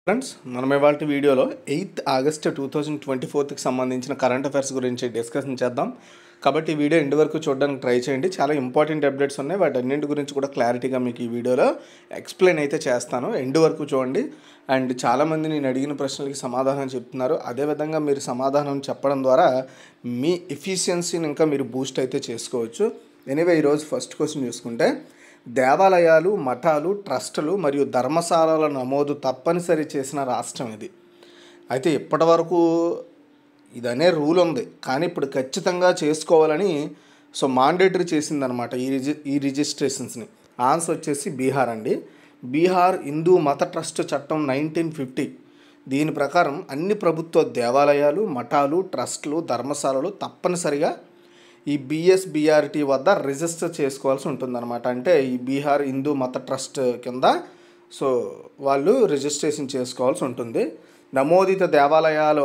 Friends మనం ఇవాళ వీడియోలో 8th ఆగస్ట్ 2024కి సంబంధించిన కరెంట్ అఫైర్స్ గురించి డిస్కషన్ చేద్దాం. కాబట్టి ఈ వీడియో ఎండ్ వరకు చూడడానికి ట్రై చేయండి. చాలా ఇంపార్టెంట్ అప్డేట్స్ ఉన్నాయి. వాటి అన్నింటి గురించి కూడా క్లారిటీగా మీకు ఈ వీడియోలో ఎక్స్ప్లెయిన్ అయితే చేస్తాను. ఎండ్ వరకు చూడండి. అండ్ చాలామంది నేను అడిగిన ప్రశ్నలకి సమాధానం చెప్తున్నారు. అదేవిధంగా మీరు సమాధానం చెప్పడం ద్వారా మీ ఎఫిషియన్సీని ఇంకా మీరు బూస్ట్ అయితే చేసుకోవచ్చు. ఎనీవే ఈరోజు ఫస్ట్ క్వశ్చన్ చూసుకుంటే, దేవాలయాలు, మఠాలు, ట్రస్టులు మరియు ధర్మశాలల నమోదు తప్పనిసరి చేసిన రాష్ట్రం ఇది. అయితే ఇప్పటి వరకు ఇదనే రూల్ ఉంది, కానీ ఇప్పుడు ఖచ్చితంగా చేసుకోవాలని మాండేటరీ చేసిందనమాట ఈ రిజిస్ట్రేషన్స్ని. ఆన్సర్ వచ్చేసి బీహార్ అండి. బీహార్ హిందూ మత ట్రస్ట్ చట్టం 1950 దీని ప్రకారం అన్ని ప్రభుత్వ దేవాలయాలు, మఠాలు, ట్రస్టులు, ధర్మశాలలు తప్పనిసరిగా ఈ BSBRT వద్ద రిజిస్టర్ చేసుకోవాల్సి ఉంటుందన్నమాట. అంటే ఈ బీహార్ హిందూ మత ట్రస్ట్ కింద వాళ్ళు రిజిస్ట్రేషన్ చేసుకోవాల్సి ఉంటుంది. నమోదిత దేవాలయాలు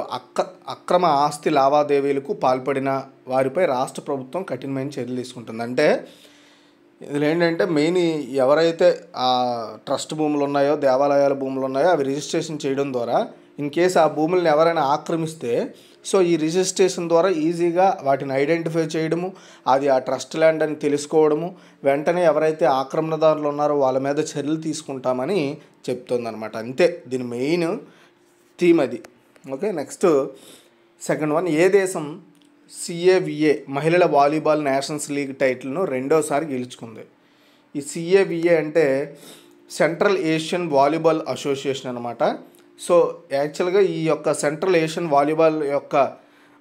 అక్రమ ఆస్తి లావాదేవీలకు పాల్పడిన వారిపై రాష్ట్ర ప్రభుత్వం కఠినమైన చర్యలు తీసుకుంటుంది. అంటే ఇందులో ఏంటంటే మెయిన్ ఎవరైతే ఆ ట్రస్ట్ భూములు ఉన్నాయో, దేవాలయాల భూములు ఉన్నాయో అవి రిజిస్ట్రేషన్ చేయడం ద్వారా ఇన్ కేసు ఆ భూములను ఎవరైనా ఆక్రమిస్తే ఈ రిజిస్ట్రేషన్ ద్వారా ఈజీగా వాటిని ఐడెంటిఫై చేయడము, అది ఆ ట్రస్ట్ ల్యాండ్ అని తెలుసుకోవడము, వెంటనే ఎవరైతే ఆక్రమణదారులు ఉన్నారో వాళ్ళ మీద చర్యలు తీసుకుంటామని చెప్తుందన్నమాట. అంతే దీని మెయిన్ థీమ్ అది. Okay, next second one. ఏ దేశం CAVA మహిళల వాలీబాల్ నేషనల్స్ లీగ్ టైటిల్ను రెండోసారి గెలుచుకుంది? ఈ CAVA అంటే సెంట్రల్ ఏషియన్ వాలీబాల్ అసోసియేషన్ అనమాట. యాక్చువల్గా ఈ యొక్క central Asian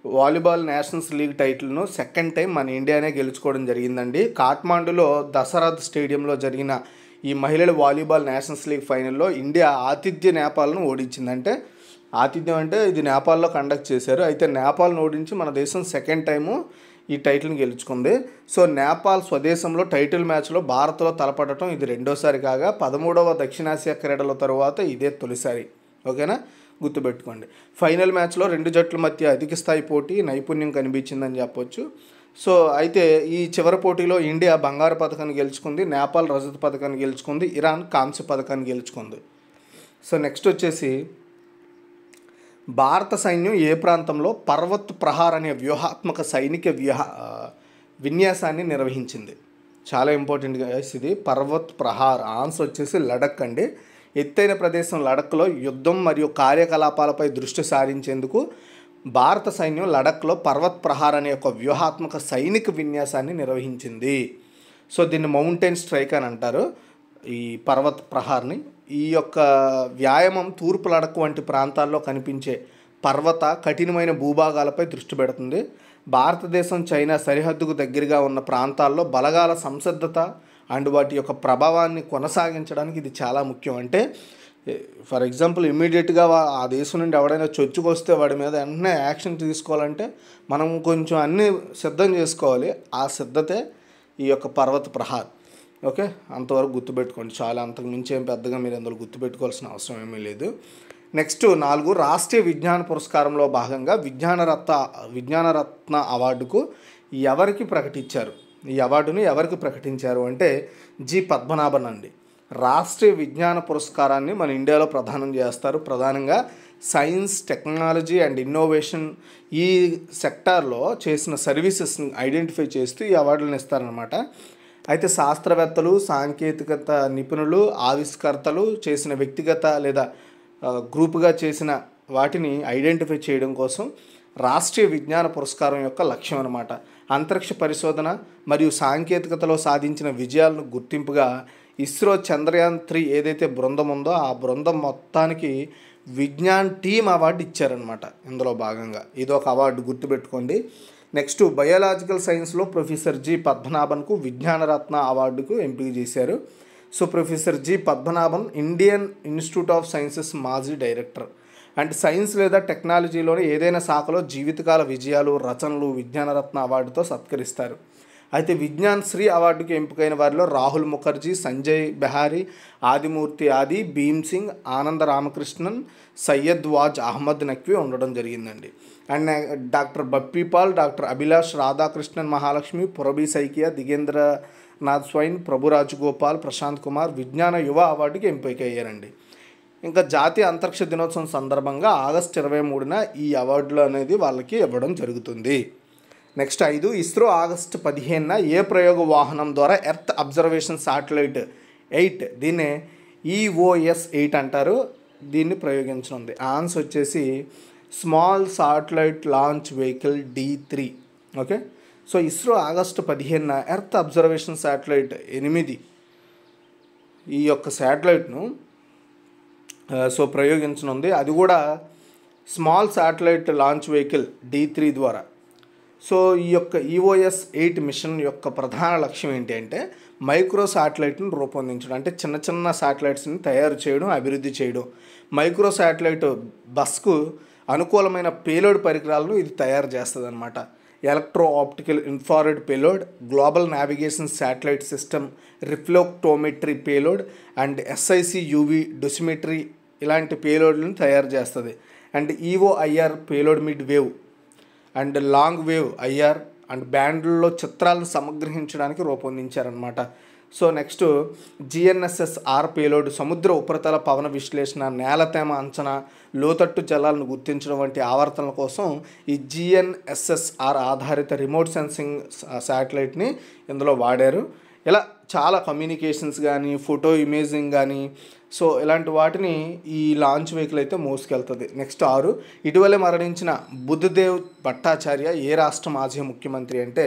volleyball nationals league టైటిల్ను సెకండ్ టైం మన ఇండియానే గెలుచుకోవడం జరిగిందండి. కాఠ్మాండులో దసరథ్ స్టేడియంలో జరిగిన ఈ మహిళల వాలీబాల్ నేషనల్స్ లీగ్ ఫైనల్లో ఇండియా ఆతిథ్య నేపాల్ను ఓడించిందంటే, ఆతిథ్యం అంటే ఇది నేపాల్లో కండక్ట్ చేశారు. అయితే నేపాల్ను ఓడించి మన దేశం సెకండ్ టైము ఈ టైటిల్ని గెలుచుకుంది. నేపాల్ స్వదేశంలో టైటిల్ మ్యాచ్లో భారత్లో తలపడటం ఇది రెండోసారి కాగా 13వ దక్షిణాసియా క్రీడల తరువాత ఇదే తొలిసారి. ఓకేనా, గుర్తుపెట్టుకోండి. ఫైనల్ మ్యాచ్లో రెండు జట్ల మధ్య అధిక స్థాయి పోటీ, నైపుణ్యం కనిపించిందని చెప్పొచ్చు. అయితే ఈ చివరి పోటీలో ఇండియా బంగారు పథకాన్ని గెలుచుకుంది, నేపాల్ రజత పథకాన్ని గెలుచుకుంది, ఇరాన్ కాంస్య పథకాన్ని గెలుచుకుంది. నెక్స్ట్ వచ్చేసి, భారత సైన్యం ఏ ప్రాంతంలో పర్వత్ ప్రహార్ అనే వ్యూహాత్మక సైనిక విన్యాసాన్ని నిర్వహించింది? చాలా ఇంపార్టెంట్ గైస్ ఇది. పర్వత్ ప్రహార్ ఆన్సర్ వచ్చేసి లడక్ అండి. ఎత్తైన ప్రదేశం లడఖ్లో యుద్ధం మరియు కార్యకలాపాలపై దృష్టి సారించేందుకు భారత సైన్యం లడఖ్లో పర్వత్ ప్రహార్ అనే ఒక వ్యూహాత్మక సైనిక విన్యాసాన్ని నిర్వహించింది. దీన్ని మౌంటైన్ స్ట్రైక్ అని అంటారు ఈ పర్వత్ ప్రహార్ని. ఈ యొక్క వ్యాయామం తూర్పు లడఖ్ వంటి ప్రాంతాల్లో కనిపించే పర్వత కఠినమైన భూభాగాలపై దృష్టి పెడుతుంది. భారతదేశం చైనా సరిహద్దుకు దగ్గరగా ఉన్న ప్రాంతాల్లో బలగాల సంసిద్ధత అండ్ వాటి యొక్క ప్రభావాన్ని కొనసాగించడానికి ఇది చాలా ముఖ్యం. అంటే ఫర్ ఎగ్జాంపుల్ ఇమ్మీడియట్గా ఆ దేశం నుండి ఎవడైనా చొచ్చుకొస్తే వాడి మీద వెంటనే యాక్షన్ తీసుకోవాలంటే మనం కొంచెం అన్నీ సిద్ధం చేసుకోవాలి. ఆ సిద్ధతే ఈ యొక్క పర్వత ప్రహార్. ఓకే, అంతవరకు గుర్తుపెట్టుకోండి. చాలా అంతకు మించి ఏం పెద్దగా మీరు అందులో గుర్తుపెట్టుకోవాల్సిన అవసరం ఏమీ లేదు. నెక్స్ట్ 4, రాష్ట్రీయ విజ్ఞాన పురస్కారంలో భాగంగా విజ్ఞానరత్న అవార్డుకు ఎవరికి ప్రకటించారు? ఈ అవార్డును ఎవరికి ప్రకటించారు అంటే జి పద్మనాభన్ అండి. రాష్ట్రీయ విజ్ఞాన పురస్కారాన్ని మన ఇండియాలో ప్రదానం చేస్తారు. ప్రధానంగా సైన్స్, టెక్నాలజీ అండ్ ఇన్నోవేషన్ ఈ సెక్టార్లో చేసిన సర్వీసెస్ని ఐడెంటిఫై చేస్తూ ఈ అవార్డులను ఇస్తారనమాట. అయితే శాస్త్రవేత్తలు, సాంకేతికత నిపుణులు, ఆవిష్కర్తలు చేసిన వ్యక్తిగత లేదా గ్రూపుగా చేసిన వాటిని ఐడెంటిఫై చేయడం కోసం రాష్ట్రీయ విజ్ఞాన పురస్కారం యొక్క లక్ష్యం అనమాట. అంతరిక్ష పరిశోధన మరియు సాంకేతికతలో సాధించిన విజయాలను గుర్తింపుగా ఇస్రో చంద్రయాన్ 3 ఏదైతే బృందం ఉందో ఆ బృందం మొత్తానికి విజ్ఞాన్ టీమ్ అవార్డు ఇచ్చారనమాట. ఇందులో భాగంగా ఇది ఒక అవార్డు, గుర్తుపెట్టుకోండి. నెక్స్ట్, బయోలాజికల్ సైన్స్లో ప్రొఫెసర్ జి పద్మనాభన్కు విజ్ఞానరత్న అవార్డుకు ఎంపిక చేశారు. Professor G Padmanabhan Indian institute of sciences మాజీ డైరెక్టర్. అంటే సైన్స్ లేదా టెక్నాలజీలోని ఏదైనా శాఖలో జీవితకాల విజయాలు, రచనలు విజ్ఞానరత్న అవార్డుతో సత్కరిస్తారు. అయితే విజ్ఞాన్ శ్రీ అవార్డుకి ఎంపికైన వారిలో రాహుల్ ముఖర్జీ, సంజయ్ బెహారీ, ఆదిమూర్తి ఆది, భీమ్ సింగ్, ఆనంద రామకృష్ణన్, సయ్యద్ వాజ్ అహ్మద్ నఖ్వీ ఉండడం జరిగిందండి. And doctor బప్పీపాల్, doctor Abhilash Radhakrishnan Mahalakshmi, పురబీ Saikia, దిగేంద్ర Nath swine, ప్రభు రాజగోపాల్, ప్రశాంత్ కుమార్ విజ్ఞాన యువ అవార్డుకి ఎంపిక అయ్యారండి. ఇంకా జాతీయ అంతరిక్ష దినోత్సవం సందర్భంగా ఆగస్టు 23న ఈ అవార్డులు అనేది వాళ్ళకి ఇవ్వడం జరుగుతుంది. నెక్స్ట్ 5, ఇస్రో ఆగస్టు 15న ఏ ప్రయోగ వాహనం ద్వారా ఎర్త్ అబ్జర్వేషన్ శాటిలైట్ 8 దీన్నే EOS 8 అంటారు, దీన్ని ప్రయోగించనుంది. ఆన్సర్ వచ్చేసి small satellite launch vehicle D3. Okay, so ISRO August 15న ఎర్త్ అబ్జర్వేషన్ శాటిలైట్ 8 ఈ యొక్క శాటిలైట్ను సో ప్రయోగించనుంది. అది కూడా small satellite launch vehicle D3 ద్వారా. సో ఈ యొక్క EOS 8 మిషన్ యొక్క ప్రధాన లక్ష్యం ఏంటి అంటే మైక్రో శాటిలైట్ను రూపొందించడం, అంటే చిన్న చిన్న శాటిలైట్స్ని తయారు చేయడం, అభివృద్ధి చేయడం. మైక్రో శాటిలైట్ బస్కు అనుకూలమైన పేలోడ్ పరికరాలను ఇది తయారు చేస్తుంది అనమాట. Electro optical infrared payload, global navigation satellite system, reflectometry payload and SIC UV dosimetry ఇలాంటి పేలోడ్లను తయారు చేస్తుంది. And EOIR payload mid wave and long wave IR and బ్యాండ్లలో చిత్రాలను సమగ్రహించడానికి రూపొందించారనమాట. సో నెక్స్ట్ GNSS-R పేలోడ్ సముద్ర ఉపరితల పవన విశ్లేషణ, నేల తేమ అంచనా, లోతట్టు జలాలను గుర్తించడం వంటి ఆవర్తనల కోసం ఈ GNSS-R ఆధారిత రిమోట్ సెన్సింగ్ శాటిలైట్ని ఇందులో వాడారు. ఇలా చాలా కమ్యూనికేషన్స్ కానీ, ఫోటో ఇమేజింగ్ కానీ, సో ఇలాంటి వాటిని ఈ లాంచ్ వెహికల్ అయితే మోసుకెళ్తుంది. నెక్స్ట్ 6, ఇటీవలే మరణించిన బుద్ధదేవ్ భట్టాచార్య ఏ రాష్ట్ర మాజీ ముఖ్యమంత్రి అంటే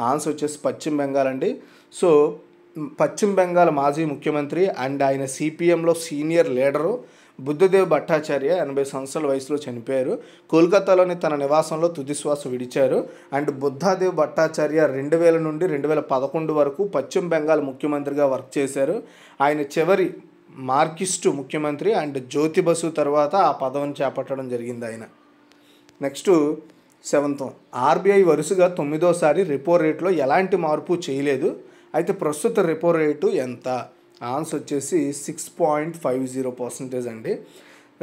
ఆన్సర్ వచ్చేసి పశ్చిమ బెంగాల్ అండి. సో పశ్చిమ బెంగాల్ మాజీ ముఖ్యమంత్రి అండ్ ఆయన CPMలో సీనియర్ లీడరు బుద్ధదేవ్ భట్టాచార్య 80 సంవత్సరాల వయసులో చనిపోయారు. కోల్కతాలోని తన నివాసంలో తుదిశ్వాస విడిచారు. అండ్ బుద్ధదేవ్ భట్టాచార్య 2000 నుండి 2011 వరకు పశ్చిమ బెంగాల్ ముఖ్యమంత్రిగా వర్క్ చేశారు. ఆయన చివరి మార్కిస్టు ముఖ్యమంత్రి అండ్ జ్యోతి బసు తర్వాత ఆ పదవిని చేపట్టడం జరిగింది ఆయన. నెక్స్ట్ 7th, RBI వరుసగా 9వ రెపో రేట్లో ఎలాంటి మార్పు చేయలేదు, అయితే ప్రస్తుత రెపో రేటు ఎంత? ఆన్సర్ వచ్చేసి 6.50% అండి.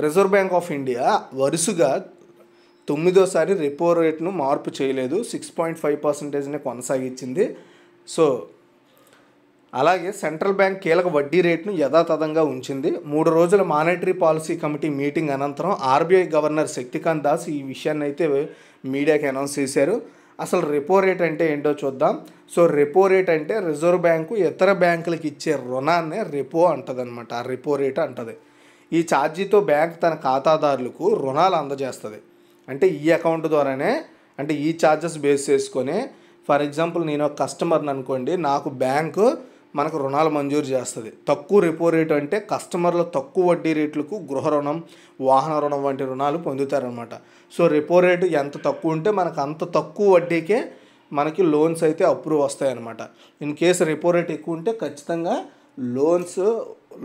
రిజర్వ్ బ్యాంక్ ఆఫ్ ఇండియా వరుసగా 9వ రెపో రేట్ను మార్పు చేయలేదు, 6.5%నే కొనసాగించింది. సో అలాగే సెంట్రల్ బ్యాంక్ కీలక వడ్డీ రేటును యథాతథంగా ఉంచింది. 3 రోజుల మానిటరీ పాలసీ కమిటీ మీటింగ్ అనంతరం RBI గవర్నర్ శక్తికాంత్ దాస్ ఈ విషయాన్ని అయితే మీడియాకి అనౌన్స్ చేశారు. అసలు రెపో రేట్ అంటే ఏంటో చూద్దాం. సో రెపో రేట్ అంటే రిజర్వ్ బ్యాంకు ఇతర బ్యాంకులకు ఇచ్చే రుణాన్నే రెపో అంటదన్నమాట, ఆ రెపో రేట్ అంటది. ఈ ఛార్జీతో బ్యాంక్ తన ఖాతాదారులకు రుణాలు అందజేస్తుంది. అంటే ఈ అకౌంట్ ద్వారానే, అంటే ఈ ఛార్జెస్ బేస్ చేసుకొని, ఫర్ ఎగ్జాంపుల్ నేను ఒక కస్టమర్ని అనుకోండి, నాకు బ్యాంకు మనకు రుణాలు మంజూరు చేస్తుంది. తక్కువ రెపో రేటు అంటే కస్టమర్లు తక్కువ వడ్డీ రేట్లకు గృహ రుణం, వాహన రుణం వంటి రుణాలు పొందుతారనమాట. సో రెపో రేటు ఎంత తక్కువ ఉంటే మనకు అంత తక్కువ వడ్డీకే మనకి లోన్స్ అయితే అప్రూవ్ వస్తాయన్నమాట. ఇన్ కేసు రెపో రేట్ ఎక్కువ ఉంటే ఖచ్చితంగా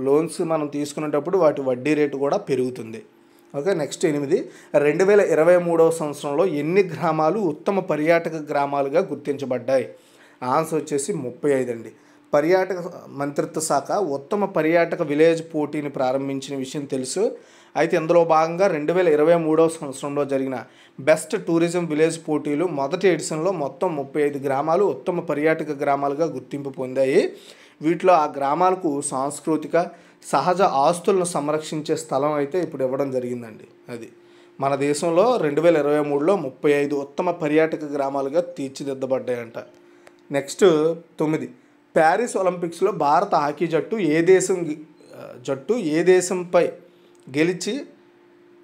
లోన్స్ మనం తీసుకునేటప్పుడు వాటి వడ్డీ రేటు కూడా పెరుగుతుంది. ఓకే, నెక్స్ట్ 8, 2023వ సంవత్సరంలో ఎన్ని గ్రామాలు ఉత్తమ పర్యాటక గ్రామాలుగా గుర్తించబడ్డాయి? ఆన్సర్ వచ్చేసి 35 అండి. పర్యాటక మంత్రిత్వ శాఖ ఉత్తమ పర్యాటక విలేజ్ పోటీని ప్రారంభించిన విషయం తెలుసు. అయితే ఇందులో భాగంగా 2023వ సంవత్సరంలో జరిగిన బెస్ట్ టూరిజం విలేజ్ పోటీలు మొదటి ఎడిషన్లో మొత్తం 35 గ్రామాలు ఉత్తమ పర్యాటక గ్రామాలుగా గుర్తింపు పొందాయి. వీటిలో ఆ గ్రామాలకు సాంస్కృతిక సహజ ఆస్తులను సంరక్షించే స్థలం అయితే ఇప్పుడు ఇవ్వడం జరిగిందండి. అది మన దేశంలో 2023లో 35 ఉత్తమ పర్యాటక గ్రామాలుగా తీర్చిదిద్దబడ్డాయంట. నెక్స్ట్ 9, ప్యారిస్ ఒలింపిక్స్లో భారత హాకీ జట్టు ఏ దేశంపై గెలిచి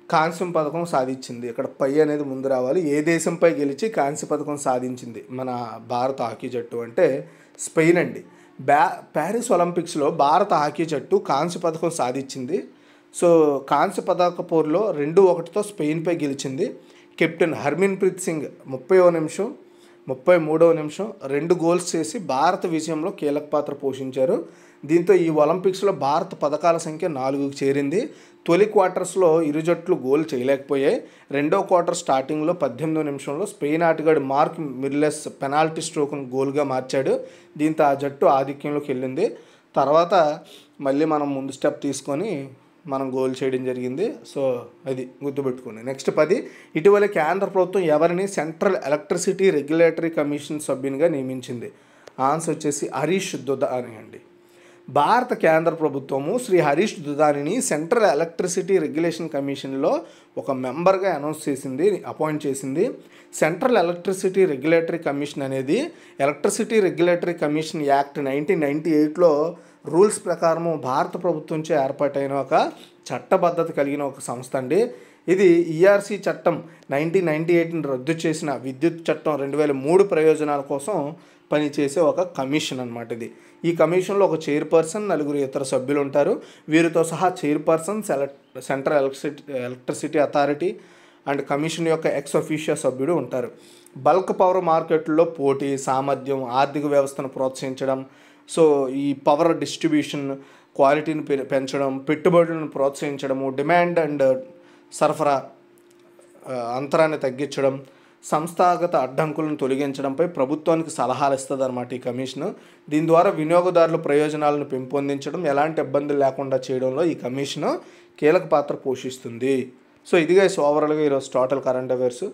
కాంస్యం పథకం సాధించింది? ఇక్కడ పై అనేది ముందు రావాలి. ఏ దేశంపై గెలిచి కాంస్య పథకం సాధించింది మన భారత హాకీ జట్టు అంటే స్పెయిన్ అండి. ప్యారిస్ ఒలింపిక్స్లో భారత హాకీ జట్టు కాంస్య పథకం సాధించింది. సో కాంస్య పథక పోరులో 2-1తో స్పెయిన్పై గెలిచింది. కెప్టెన్ హర్మన్ప్రీత్ సింగ్ 30వ నిమిషం 33వ నిమిషం 2 గోల్స్ చేసి భారత విజయంలో కీలక పాత్ర పోషించారు. దీంతో ఈ ఒలింపిక్స్లో భారత పథకాల సంఖ్య 4కు చేరింది. తొలి క్వార్టర్స్లో ఇరు జట్లు గోల్ చేయలేకపోయాయి. రెండో క్వార్టర్ స్టార్టింగ్లో 18వ నిమిషంలో స్పెయిన్ ఆటగాడు మార్క్ మిర్లెస్ పెనాల్టీ స్ట్రోక్ను గోల్గా మార్చాడు. దీంతో ఆ జట్టు ఆధిక్యంలోకి వెళ్ళింది. తర్వాత మళ్ళీ మనం ముందు స్టెప్ తీసుకొని మనం గోల్ చేయడం జరిగింది. సో అది గుర్తుపెట్టుకోండి. నెక్స్ట్ 10, ఇటీవల కేంద్ర ప్రభుత్వం ఎవరిని సెంట్రల్ ఎలక్ట్రిసిటీ రెగ్యులేటరీ కమిషన్ సభ్యునిగా నియమించింది? ఆన్సర్ వచ్చేసి హరీష్ దుదా అని అండి. భారత కేంద్ర ప్రభుత్వము శ్రీ హరీష్ దుదానిని సెంట్రల్ ఎలక్ట్రిసిటీ రెగ్యులేషన్ కమిషన్లో ఒక మెంబర్గా అనౌన్స్ చేసింది, అపాయింట్ చేసింది. సెంట్రల్ ఎలక్ట్రిసిటీ రెగ్యులేటరీ కమిషన్ అనేది ఎలక్ట్రిసిటీ రెగ్యులేటరీ కమిషన్ యాక్ట్ 1998లో రూల్స్ ప్రకారము భారత ప్రభుత్వంచే ఏర్పాటైన ఒక చట్టబద్ధత కలిగిన ఒక సంస్థ అండి. ఇది ఈఆర్సీ చట్టం 1998ని రద్దు చేసిన విద్యుత్ చట్టం 2003 ప్రయోజనాల కోసం పనిచేసే ఒక కమిషన్ అన్నమాట ఇది. ఈ కమిషన్లో ఒక చైర్పర్సన్, 9 ఇతర సభ్యులు ఉంటారు. వీరితో సహా chairperson, central electricity authority and commission యొక్క ఎక్స్ అఫీషియో సభ్యుడు ఉంటారు. బల్క్ పవర్ మార్కెట్లో పోటీ, సామర్థ్యం, ఆర్థిక వ్యవస్థను ప్రోత్సహించడం, సో ఈ పవర్ డిస్ట్రిబ్యూషన్ క్వాలిటీని పెంచడం, పెట్టుబడులను ప్రోత్సహించడము, డిమాండ్ అండ్ సరఫరా అంతరాన్ని తగ్గించడం, సంస్థాగత అడ్డంకులను తొలగించడంపై ప్రభుత్వానికి సలహాలు ఇస్తుంది అన్నమాట ఈ కమిషన్. దీని ద్వారా వినియోగదారుల ప్రయోజనాలను పెంపొందించడం, ఎలాంటి ఇబ్బందులు లేకుండా చేయడంలో ఈ కమిషన్ కీలక పాత్ర పోషిస్తుంది. సో ఇదిగా ఓవరాల్గా ఈరోజు టోటల్ కరెంట్ అఫైర్స్.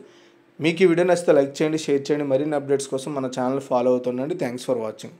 మీకు ఈ వీడియో నచ్చితే లైక్ చేయండి, షేర్ చేయండి. మరిన్ని అప్డేట్స్ కోసం మన ఛానల్ ఫాలో అవుతుండండి. Thanks for watching.